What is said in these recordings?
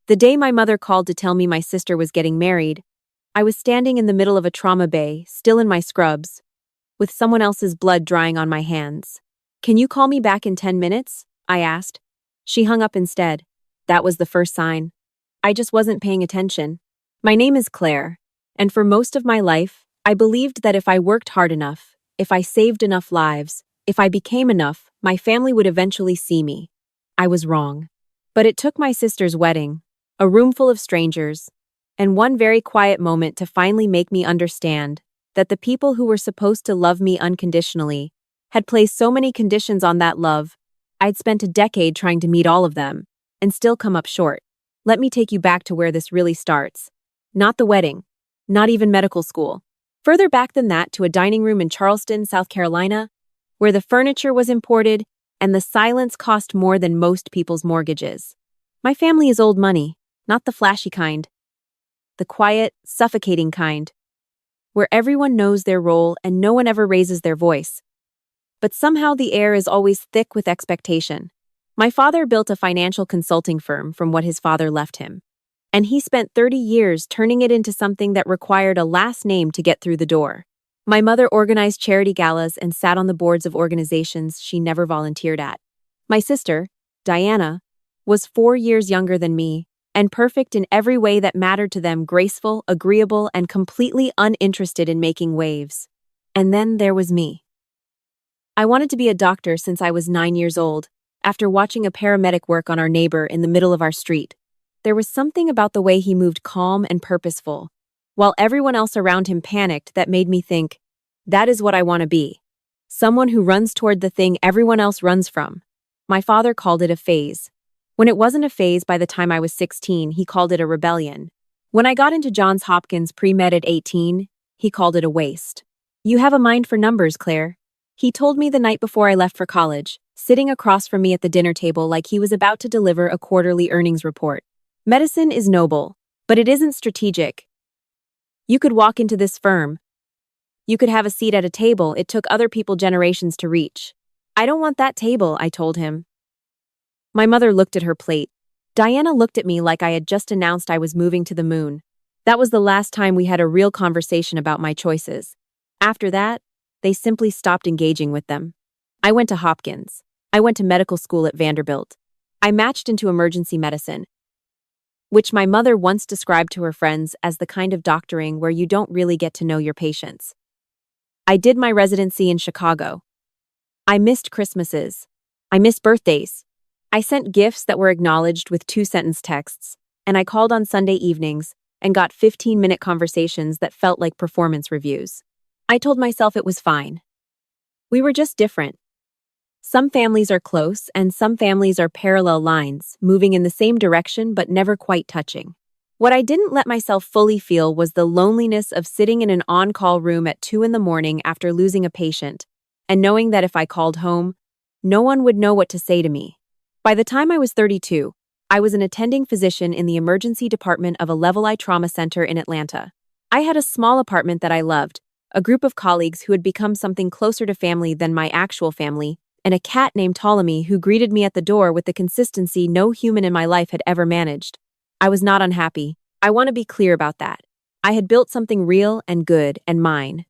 The day my mother called to tell me my sister was getting married, I was standing in the middle of a trauma bay, still in my scrubs, with someone else's blood drying on my hands. "Can you call me back in 10 minutes?" I asked. She hung up instead. That was the first sign. I just wasn't paying attention. My name is Claire, and for most of my life, I believed that if I worked hard enough, if I saved enough lives, if I became enough, my family would eventually see me. I was wrong. But it took my sister's wedding, a room full of strangers, and one very quiet moment to finally make me understand that the people who were supposed to love me unconditionally had placed so many conditions on that love. I'd spent a decade trying to meet all of them, and still come up short. Let me take you back to where this really starts. Not the wedding, not even medical school. Further back than that, to a dining room in Charleston, South Carolina, where the furniture was imported and the silence cost more than most people's mortgages. My family is old money, not the flashy kind. The quiet, suffocating kind, where everyone knows their role and no one ever raises their voice. But somehow the air is always thick with expectation. My father built a financial consulting firm from what his father left him, and he spent 30 years turning it into something that required a last name to get through the door. My mother organized charity galas and sat on the boards of organizations she never volunteered at. My sister, Diana, was 4 years younger than me, and perfect in every way that mattered to them, graceful, agreeable, and completely uninterested in making waves. And then there was me. I wanted to be a doctor since I was 9 years old, after watching a paramedic work on our neighbor in the middle of our street. There was something about the way he moved calm and purposeful, while everyone else around him panicked, that made me think, that is what I want to be. Someone who runs toward the thing everyone else runs from. My father called it a phase. When it wasn't a phase by the time I was 16, he called it a rebellion. When I got into Johns Hopkins pre-med at 18, he called it a waste. "You have a mind for numbers, Claire," he told me the night before I left for college, sitting across from me at the dinner table like he was about to deliver a quarterly earnings report. "Medicine is noble, but it isn't strategic. You could walk into this firm. You could have a seat at a table it took other people generations to reach. I don't want that table," I told him. My mother looked at her plate. Diana looked at me like I had just announced I was moving to the moon. That was the last time we had a real conversation about my choices. After that, they simply stopped engaging with them. I went to Hopkins. I went to medical school at Vanderbilt. I matched into emergency medicine, which my mother once described to her friends as the kind of doctoring where you don't really get to know your patients. I did my residency in Chicago. I missed Christmases. I missed birthdays. I sent gifts that were acknowledged with 2-sentence texts, and I called on Sunday evenings and got 15-minute conversations that felt like performance reviews. I told myself it was fine. We were just different. Some families are close, and some families are parallel lines, moving in the same direction but never quite touching. What I didn't let myself fully feel was the loneliness of sitting in an on-call room at 2 a.m. after losing a patient, and knowing that if I called home, no one would know what to say to me. By the time I was 32, I was an attending physician in the emergency department of a Level I trauma center in Atlanta. I had a small apartment that I loved, a group of colleagues who had become something closer to family than my actual family, and a cat named Ptolemy who greeted me at the door with the consistency no human in my life had ever managed. I was not unhappy. I want to be clear about that. I had built something real and good and mine.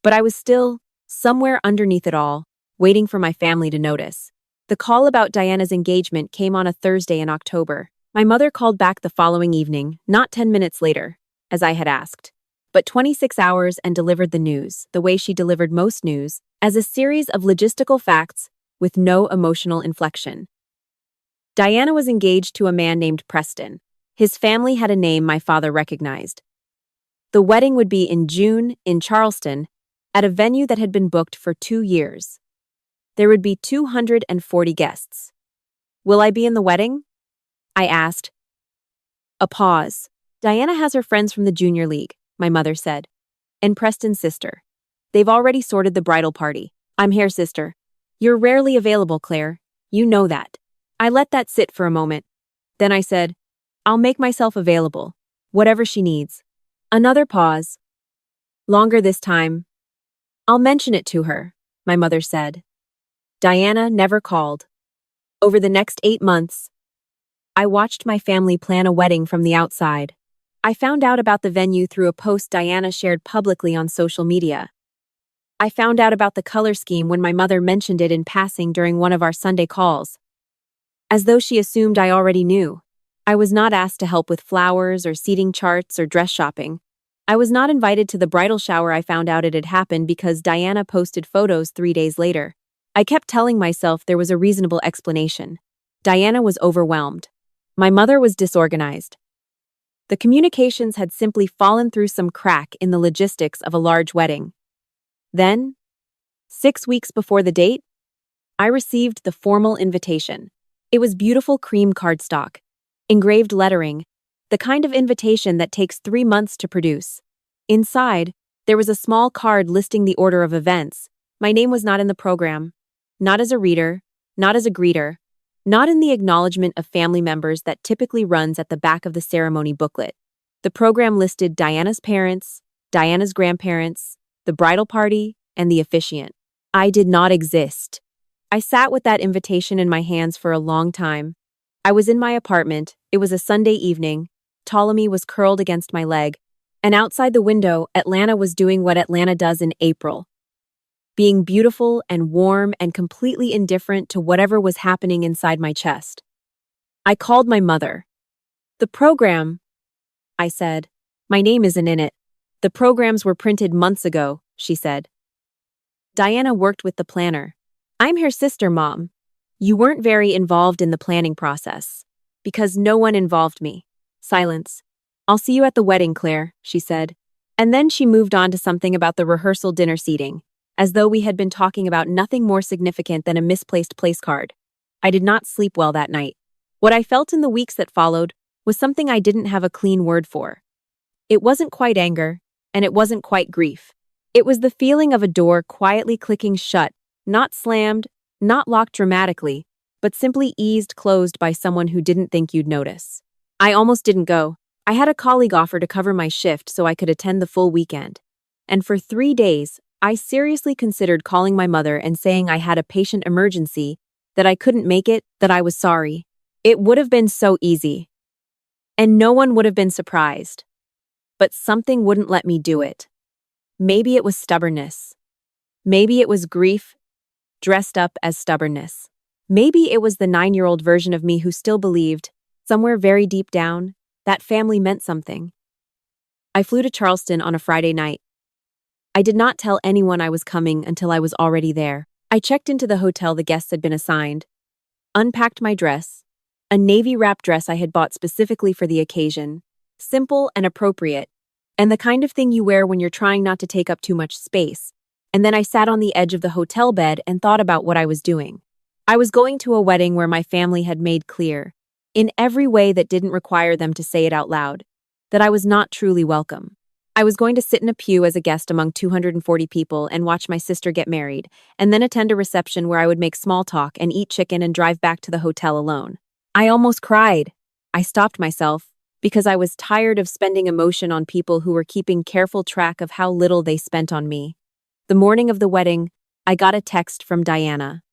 But I was still, somewhere underneath it all, waiting for my family to notice. The call about Diana's engagement came on a Thursday in October. My mother called back the following evening, not 10 minutes later, as I had asked, but 26 hours, and delivered the news, the way she delivered most news, as a series of logistical facts with no emotional inflection. Diana was engaged to a man named Preston. His family had a name my father recognized. The wedding would be in June in Charleston, at a venue that had been booked for 2 years. There would be 240 guests. "Will I be in the wedding?" I asked. A pause. "Diana has her friends from the junior league," my mother said, "and Preston's sister. They've already sorted the bridal party. I'm here, sister. You're rarely available, Claire. You know that." I let that sit for a moment. Then I said, "I'll make myself available, whatever she needs." Another pause. Longer this time. "I'll mention it to her," my mother said. Diana never called. Over the next 8 months, I watched my family plan a wedding from the outside. I found out about the venue through a post Diana shared publicly on social media. I found out about the color scheme when my mother mentioned it in passing during one of our Sunday calls. As though she assumed I already knew. I was not asked to help with flowers or seating charts or dress shopping. I was not invited to the bridal shower. I found out it had happened because Diana posted photos 3 days later. I kept telling myself there was a reasonable explanation. Diana was overwhelmed. My mother was disorganized. The communications had simply fallen through some crack in the logistics of a large wedding. Then, 6 weeks before the date, I received the formal invitation. It was beautiful cream cardstock, engraved lettering, the kind of invitation that takes 3 months to produce. Inside, there was a small card listing the order of events. My name was not in the program, not as a reader, not as a greeter, not in the acknowledgement of family members that typically runs at the back of the ceremony booklet. The program listed Diana's parents, Diana's grandparents, the bridal party, and the officiant. I did not exist. I sat with that invitation in my hands for a long time. I was in my apartment. It was a Sunday evening. Ptolemy was curled against my leg, and outside the window, Atlanta was doing what Atlanta does in April. Being beautiful and warm and completely indifferent to whatever was happening inside my chest. I called my mother. The program, I said. My name isn't in it. The programs were printed months ago, she said. Diana worked with the planner. I'm her sister, Mom. You weren't very involved in the planning process. Because no one involved me. Silence. I'll see you at the wedding, Claire, she said. And then she moved on to something about the rehearsal dinner seating, as though we had been talking about nothing more significant than a misplaced place card. I did not sleep well that night. What I felt in the weeks that followed was something I didn't have a clean word for. It wasn't quite anger, and it wasn't quite grief. It was the feeling of a door quietly clicking shut, not slammed, not locked dramatically, but simply eased closed by someone who didn't think you'd notice. I almost didn't go. I had a colleague offer to cover my shift so I could attend the full weekend. And for 3 days, I seriously considered calling my mother and saying I had a patient emergency, that I couldn't make it, that I was sorry. It would have been so easy. And no one would have been surprised. But something wouldn't let me do it. Maybe it was stubbornness. Maybe it was grief, dressed up as stubbornness. Maybe it was the 9-year-old version of me who still believed, somewhere very deep down, that family meant something. I flew to Charleston on a Friday night. I did not tell anyone I was coming until I was already there. I checked into the hotel the guests had been assigned, unpacked my dress, a navy wrap dress I had bought specifically for the occasion, simple and appropriate, and the kind of thing you wear when you're trying not to take up too much space. And then I sat on the edge of the hotel bed and thought about what I was doing. I was going to a wedding where my family had made clear, in every way that didn't require them to say it out loud, that I was not truly welcome. I was going to sit in a pew as a guest among 240 people and watch my sister get married, and then attend a reception where I would make small talk and eat chicken and drive back to the hotel alone. I almost cried. I stopped myself, because I was tired of spending emotion on people who were keeping careful track of how little they spent on me. The morning of the wedding, I got a text from Diana.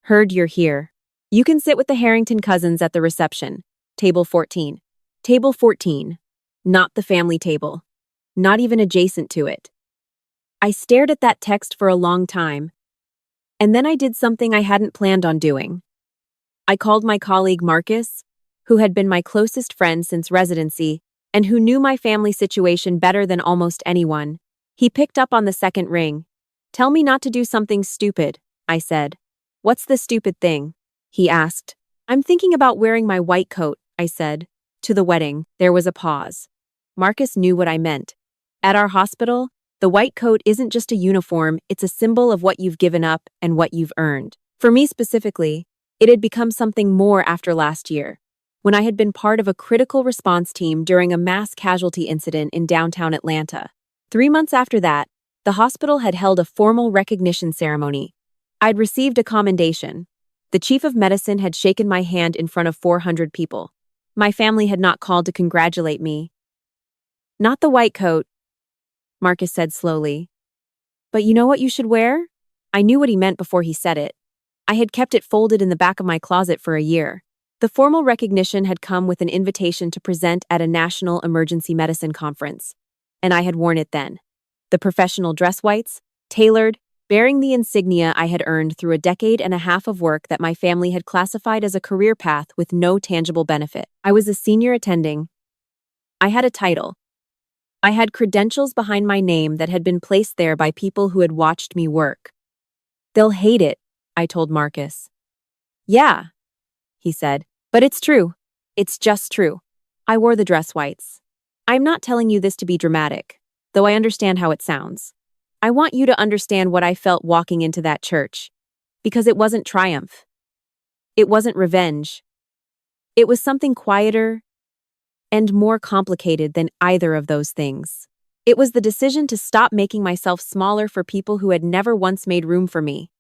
Heard you're here. You can sit with the Harrington cousins at the reception. Table 14. Table 14. Not the family table. Not even adjacent to it. I stared at that text for a long time. And then I did something I hadn't planned on doing. I called my colleague Marcus, who had been my closest friend since residency, and who knew my family situation better than almost anyone. He picked up on the second ring. Tell me not to do something stupid, I said. What's the stupid thing? He asked. I'm thinking about wearing my white coat, I said. To the wedding, there was a pause. Marcus knew what I meant. At our hospital, the white coat isn't just a uniform, it's a symbol of what you've given up and what you've earned. For me specifically, it had become something more after last year, when I had been part of a critical response team during a mass casualty incident in downtown Atlanta. 3 months after that, the hospital had held a formal recognition ceremony. I'd received a commendation. The chief of medicine had shaken my hand in front of 400 people. My family had not called to congratulate me. Not the white coat, Marcus said slowly. But you know what you should wear? I knew what he meant before he said it. I had kept it folded in the back of my closet for a year. The formal recognition had come with an invitation to present at a national emergency medicine conference, and I had worn it then. The professional dress whites, tailored, bearing the insignia I had earned through a decade and a half of work that my family had classified as a career path with no tangible benefit. I was a senior attending. I had a title. I had credentials behind my name that had been placed there by people who had watched me work. "They'll hate it," I told Marcus. "Yeah," he said, "but it's true. It's just true." I wore the dress whites. I'm not telling you this to be dramatic, though I understand how it sounds. I want you to understand what I felt walking into that church, because it wasn't triumph. It wasn't revenge. It was something quieter and more complicated than either of those things. It was the decision to stop making myself smaller for people who had never once made room for me.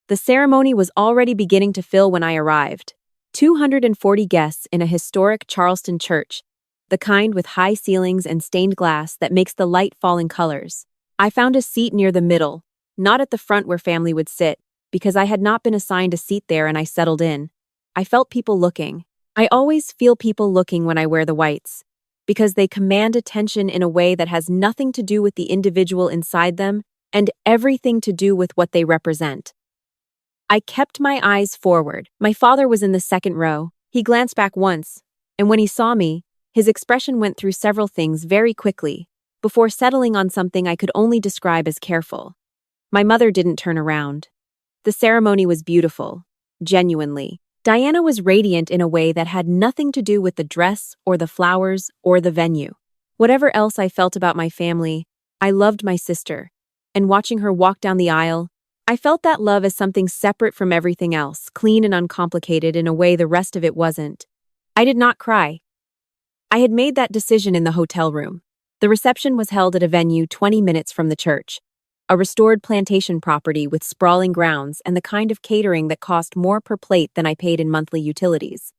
The ceremony was already beginning to fill when I arrived. 240 guests in a historic Charleston church, the kind with high ceilings and stained glass that makes the light fall in colors. I found a seat near the middle, not at the front where family would sit, because I had not been assigned a seat there and I settled in. I felt people looking. I always feel people looking when I wear the whites, because they command attention in a way that has nothing to do with the individual inside them and everything to do with what they represent. I kept my eyes forward. My father was in the second row. He glanced back once, and when he saw me, his expression went through several things very quickly, before settling on something I could only describe as careful. My mother didn't turn around. The ceremony was beautiful, genuinely. Diana was radiant in a way that had nothing to do with the dress or the flowers or the venue. Whatever else I felt about my family, I loved my sister, and watching her walk down the aisle, I felt that love as something separate from everything else, clean and uncomplicated in a way the rest of it wasn't. I did not cry. I had made that decision in the hotel room. The reception was held at a venue 20 minutes from the church, a restored plantation property with sprawling grounds and the kind of catering that cost more per plate than I paid in monthly utilities.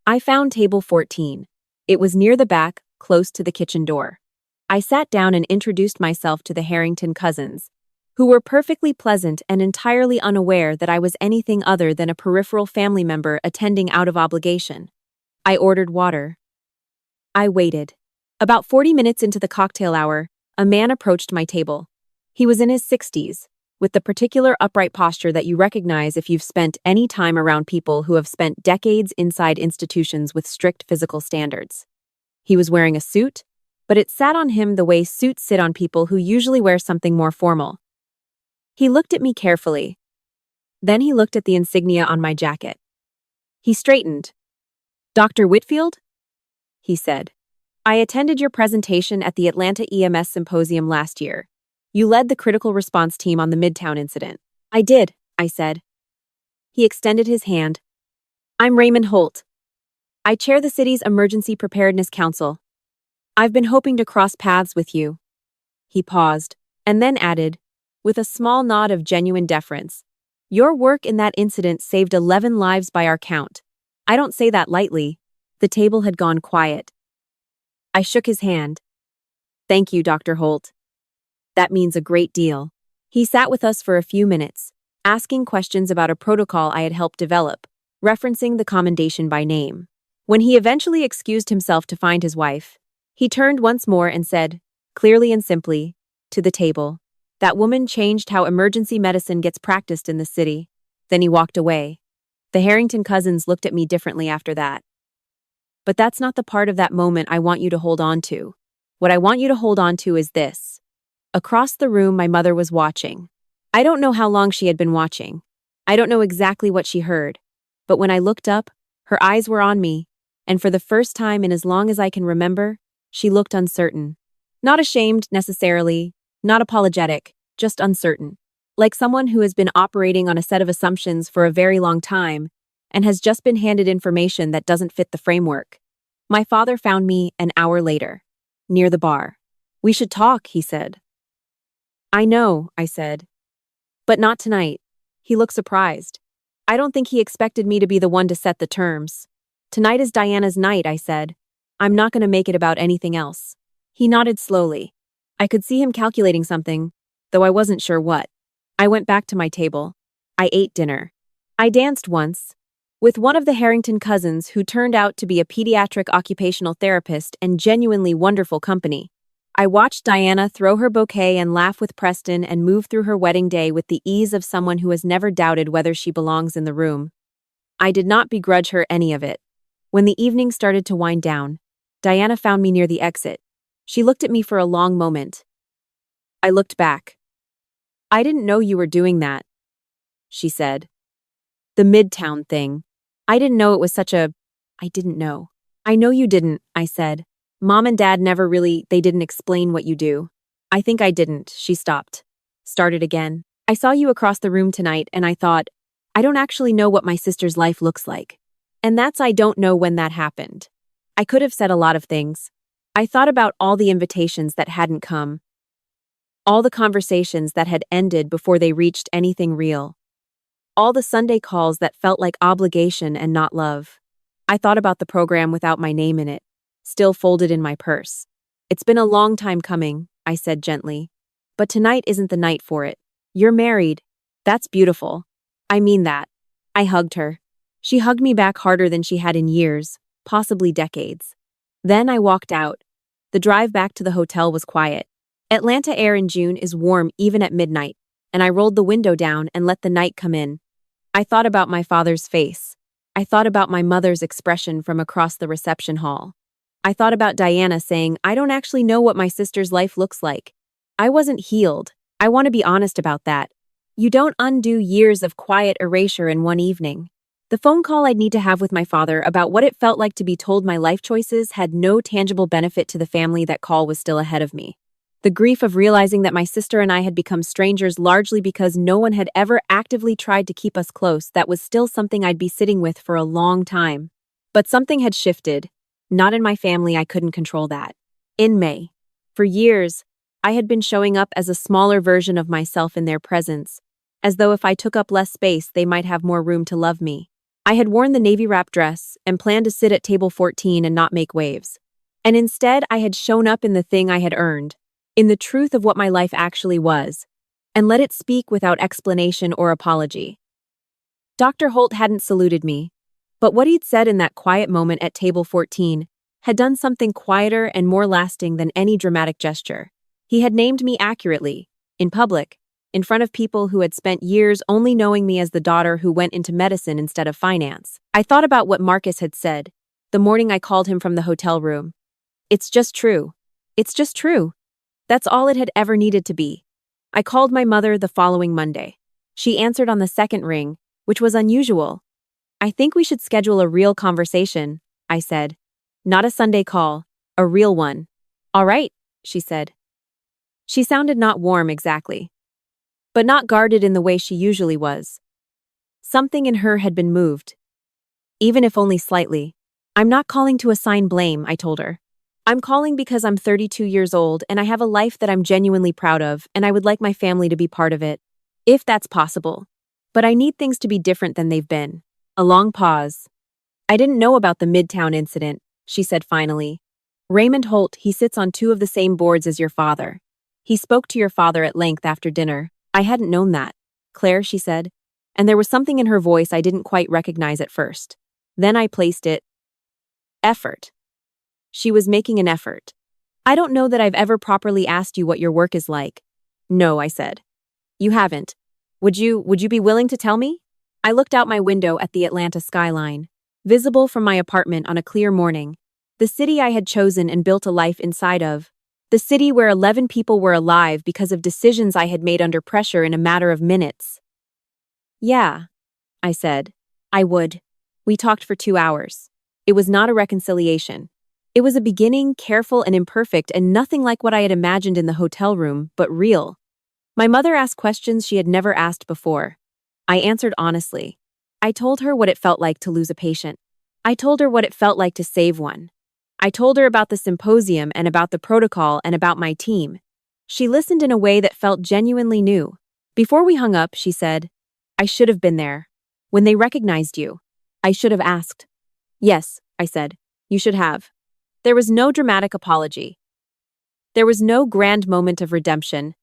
I found table 14. It was near the back, close to the kitchen door. I sat down and introduced myself to the Harrington cousins, who were perfectly pleasant and entirely unaware that I was anything other than a peripheral family member attending out of obligation. I ordered water. I waited. About 40 minutes into the cocktail hour, a man approached my table. He was in his 60s, with the particular upright posture that you recognize if you've spent any time around people who have spent decades inside institutions with strict physical standards. He was wearing a suit, but it sat on him the way suits sit on people who usually wear something more formal. He looked at me carefully. Then he looked at the insignia on my jacket. He straightened. "Dr. Whitfield?" he said. "I attended your presentation at the Atlanta EMS Symposium last year. You led the critical response team on the Midtown incident." "I did," I said. He extended his hand. "I'm Raymond Holt. I chair the city's Emergency Preparedness Council. I've been hoping to cross paths with you." He paused, and then added, with a small nod of genuine deference, "Your work in that incident saved 11 lives by our count. I don't say that lightly." The table had gone quiet. I shook his hand. "Thank you, Dr. Holt. That means a great deal." He sat with us for a few minutes, asking questions about a protocol I had helped develop, referencing the commendation by name. When he eventually excused himself to find his wife, he turned once more and said, clearly and simply, to the table, "That woman changed how emergency medicine gets practiced in the city." Then he walked away. The Harrington cousins looked at me differently after that. But that's not the part of that moment I want you to hold on to. What I want you to hold on to is this. Across the room, my mother was watching. I don't know how long she had been watching. I don't know exactly what she heard. But when I looked up, her eyes were on me, and for the first time in as long as I can remember, she looked uncertain. Not ashamed, necessarily, not apologetic, just uncertain. Like someone who has been operating on a set of assumptions for a very long time and has just been handed information that doesn't fit the framework. My father found me an hour later, near the bar. "We should talk," he said. "I know," I said. "But not tonight." He looked surprised. I don't think he expected me to be the one to set the terms. "Tonight is Diana's night," I said. "I'm not going to make it about anything else." He nodded slowly. I could see him calculating something, though I wasn't sure what. I went back to my table. I ate dinner. I danced once. with one of the Harrington cousins who turned out to be a pediatric occupational therapist and genuinely wonderful company. I watched Diana throw her bouquet and laugh with Preston and move through her wedding day with the ease of someone who has never doubted whether she belongs in the room. I did not begrudge her any of it. When the evening started to wind down, Diana found me near the exit. She looked at me for a long moment. I looked back. "I didn't know you were doing that," she said. "The Midtown thing. I didn't know it was such a—" I didn't know. "I know you didn't," I said. "Mom and Dad they didn't explain what you do." "I think I didn't," she stopped. Started again. "I saw you across the room tonight and I thought, I don't actually know what my sister's life looks like. And I don't know when that happened. I could have said a lot of things. I thought about all the invitations that hadn't come. All the conversations that had ended before they reached anything real. All the Sunday calls that felt like obligation and not love. I thought about the program without my name in it, still folded in my purse. It's been a long time coming," I said gently. "But tonight isn't the night for it. You're married. That's beautiful. I mean that." I hugged her. She hugged me back harder than she had in years, possibly decades. Then I walked out. The drive back to the hotel was quiet. Atlanta air in June is warm even at midnight, and I rolled the window down and let the night come in. I thought about my father's face. I thought about my mother's expression from across the reception hall. I thought about Diana saying, "I don't actually know what my sister's life looks like." I wasn't healed. I want to be honest about that. You don't undo years of quiet erasure in one evening. The phone call I'd need to have with my father about what it felt like to be told my life choices had no tangible benefit to the family. That call was still ahead of me. The grief of realizing that my sister and I had become strangers largely because no one had ever actively tried to keep us close, that was still something I'd be sitting with for a long time. But something had shifted. Not in my family, I couldn't control that. In May. For years, I had been showing up as a smaller version of myself in their presence, as though if I took up less space, they might have more room to love me. I had worn the navy wrap dress and planned to sit at table 14 and not make waves. And instead, I had shown up in the thing I had earned, in the truth of what my life actually was, and let it speak without explanation or apology. Dr. Holt hadn't saluted me, but what he'd said in that quiet moment at table 14 had done something quieter and more lasting than any dramatic gesture. He had named me accurately, in public, in front of people who had spent years only knowing me as the daughter who went into medicine instead of finance. I thought about what Marcus had said, the morning I called him from the hotel room. It's just true. It's just true. That's all it had ever needed to be. I called my mother the following Monday. She answered on the second ring, which was unusual. "I think we should schedule a real conversation," I said. "Not a Sunday call, a real one." "All right," she said. She sounded not warm exactly, but not guarded in the way she usually was. Something in her had been moved, even if only slightly. "I'm not calling to assign blame," I told her. "I'm calling because I'm 32 years old and I have a life that I'm genuinely proud of, and I would like my family to be part of it, if that's possible. But I need things to be different than they've been." A long pause. "I didn't know about the Midtown incident," she said finally. "Raymond Holt, he sits on 2 of the same boards as your father. He spoke to your father at length after dinner." "I hadn't known that, Claire," she said, and there was something in her voice I didn't quite recognize at first. Then I placed it. Effort. She was making an effort. "I don't know that I've ever properly asked you what your work is like." "No," I said. "You haven't. Would you be willing to tell me?" I looked out my window at the Atlanta skyline, visible from my apartment on a clear morning, the city I had chosen and built a life inside of, the city where 11 people were alive because of decisions I had made under pressure in a matter of minutes. "Yeah," I said. "I would." We talked for 2 hours. It was not a reconciliation. It was a beginning, careful and imperfect, and nothing like what I had imagined in the hotel room, but real. My mother asked questions she had never asked before. I answered honestly. I told her what it felt like to lose a patient. I told her what it felt like to save one. I told her about the symposium and about the protocol and about my team. She listened in a way that felt genuinely new. Before we hung up, she said, "I should have been there. When they recognized you, I should have asked." "Yes," I said, "you should have." There was no dramatic apology. There was no grand moment of redemption.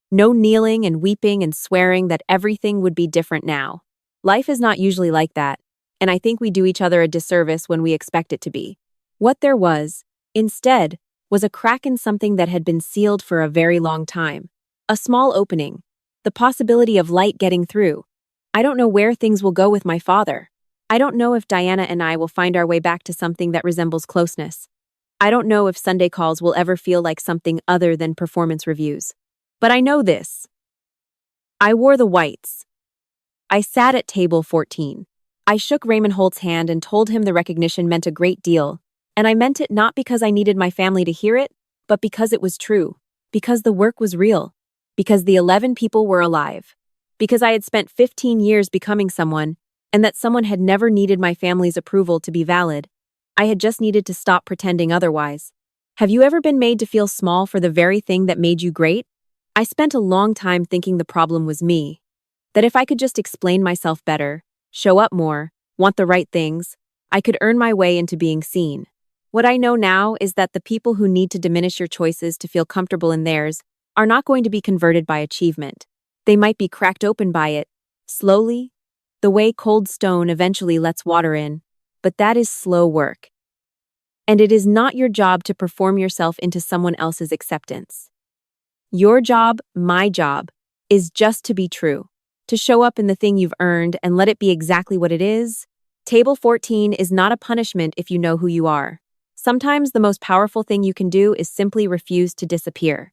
No kneeling and weeping and swearing that everything would be different now. Life is not usually like that, and I think we do each other a disservice when we expect it to be. What there was, instead, was a crack in something that had been sealed for a very long time. A small opening. The possibility of light getting through. I don't know where things will go with my father. I don't know if Diana and I will find our way back to something that resembles closeness. I don't know if Sunday calls will ever feel like something other than performance reviews. But I know this. I wore the whites. I sat at table 14. I shook Raymond Holt's hand and told him the recognition meant a great deal. And I meant it not because I needed my family to hear it, but because it was true. Because the work was real. Because the 11 people were alive. Because I had spent 15 years becoming someone, and that someone had never needed my family's approval to be valid. I had just needed to stop pretending otherwise. Have you ever been made to feel small for the very thing that made you great? I spent a long time thinking the problem was me. That if I could just explain myself better, show up more, want the right things, I could earn my way into being seen. What I know now is that the people who need to diminish your choices to feel comfortable in theirs are not going to be converted by achievement. They might be cracked open by it, slowly, the way cold stone eventually lets water in, but that is slow work. And it is not your job to perform yourself into someone else's acceptance. Your job, my job, is just to be true, to show up in the thing you've earned and let it be exactly what it is. Table 14 is not a punishment if you know who you are. Sometimes the most powerful thing you can do is simply refuse to disappear.